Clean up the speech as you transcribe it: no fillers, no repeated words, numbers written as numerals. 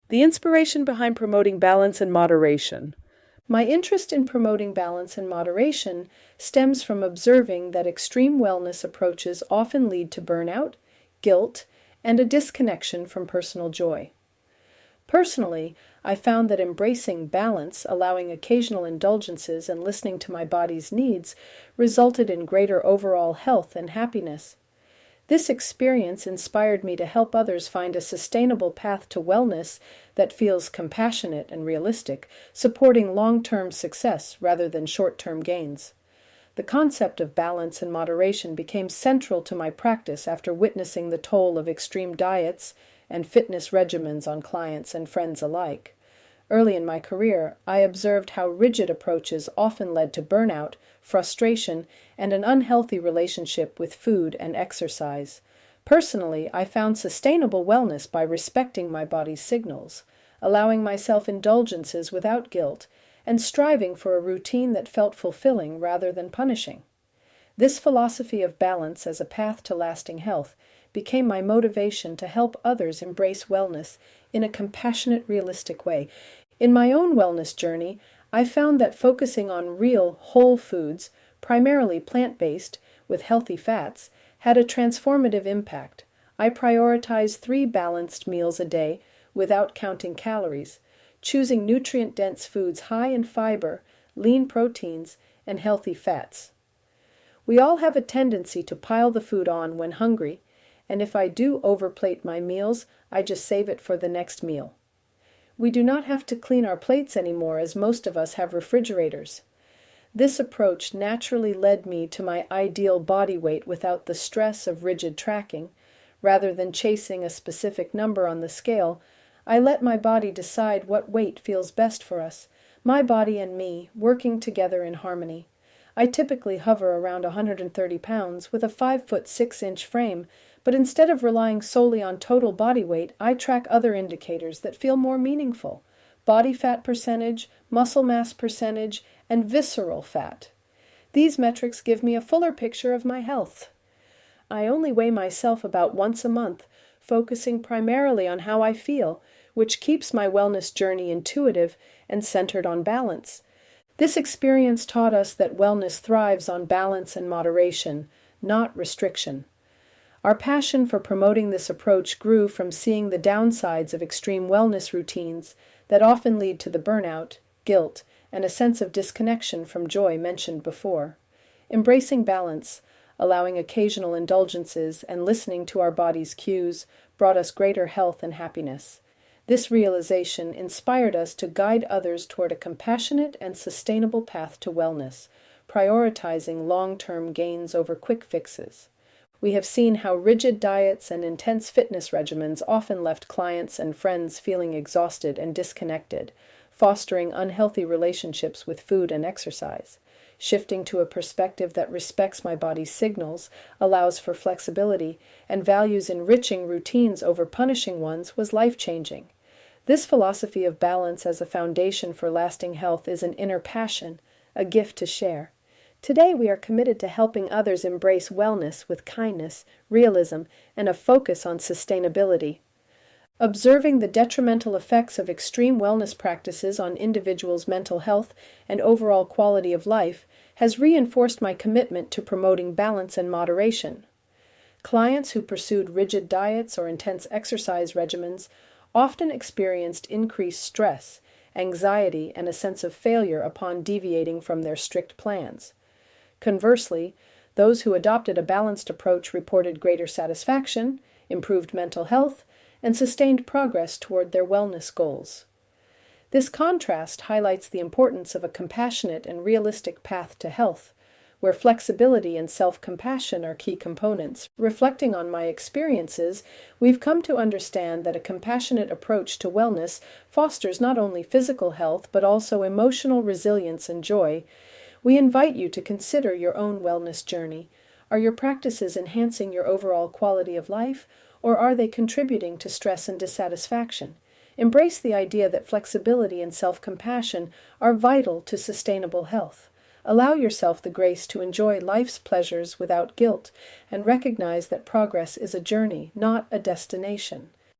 The inspiration behind promoting balance and moderation. My interest in promoting balance and moderation stems from observing that extreme wellness approaches often lead to burnout, guilt, and a disconnection from personal joy. Personally, I found that embracing balance, allowing occasional indulgences, and listening to my body's needs resulted in greater overall health and happiness. This experience inspired me to help others find a sustainable path to wellness that feels compassionate and realistic, supporting long-term success rather than short-term gains. The concept of balance and moderation became central to my practice after witnessing the toll of extreme diets and fitness regimens on clients and friends alike. Early in my career, I observed how rigid approaches often led to burnout, frustration, and an unhealthy relationship with food and exercise. Personally, I found sustainable wellness by respecting my body's signals, allowing myself indulgences without guilt, and striving for a routine that felt fulfilling rather than punishing. This philosophy of balance as a path to lasting health became my motivation to help others embrace wellness in a compassionate, realistic way. In my own wellness journey, I found that focusing on real, whole foods, primarily plant-based, with healthy fats, had a transformative impact. I prioritized 3 balanced meals a day without counting calories, choosing nutrient-dense foods high in fiber, lean proteins, and healthy fats. We all have a tendency to pile the food on when hungry, and if I do overplate my meals, I just save it for the next meal. We do not have to clean our plates anymore, as most of us have refrigerators. This approach naturally led me to my ideal body weight without the stress of rigid tracking. Rather than chasing a specific number on the scale, I let my body decide what weight feels best for us, my body and me, working together in harmony. I typically hover around 130 pounds with a 5'6" frame, but instead of relying solely on total body weight, I track other indicators that feel more meaningful: body fat percentage, muscle mass percentage, and visceral fat. These metrics give me a fuller picture of my health. I only weigh myself about once a month, focusing primarily on how I feel, which keeps my wellness journey intuitive and centered on balance. This experience taught us that wellness thrives on balance and moderation, not restriction. Our passion for promoting this approach grew from seeing the downsides of extreme wellness routines that often lead to the burnout, guilt, and a sense of disconnection from joy mentioned before. Embracing balance, allowing occasional indulgences, and listening to our body's cues brought us greater health and happiness. This realization inspired us to guide others toward a compassionate and sustainable path to wellness, prioritizing long-term gains over quick fixes. We have seen how rigid diets and intense fitness regimens often left clients and friends feeling exhausted and disconnected, fostering unhealthy relationships with food and exercise. Shifting to a perspective that respects my body's signals, allows for flexibility, and values enriching routines over punishing ones was life-changing. This philosophy of balance as a foundation for lasting health is an inner passion, a gift to share. Today we are committed to helping others embrace wellness with kindness, realism, and a focus on sustainability. Observing the detrimental effects of extreme wellness practices on individuals' mental health and overall quality of life has reinforced my commitment to promoting balance and moderation. Clients who pursued rigid diets or intense exercise regimens often experienced increased stress, anxiety, and a sense of failure upon deviating from their strict plans. Conversely, those who adopted a balanced approach reported greater satisfaction, improved mental health, and sustained progress toward their wellness goals. This contrast highlights the importance of a compassionate and realistic path to health, where flexibility and self-compassion are key components. Reflecting on my experiences, we've come to understand that a compassionate approach to wellness fosters not only physical health but also emotional resilience and joy. We invite you to consider your own wellness journey. Are your practices enhancing your overall quality of life, or are they contributing to stress and dissatisfaction? Embrace the idea that flexibility and self-compassion are vital to sustainable health. Allow yourself the grace to enjoy life's pleasures without guilt, and recognize that progress is a journey, not a destination.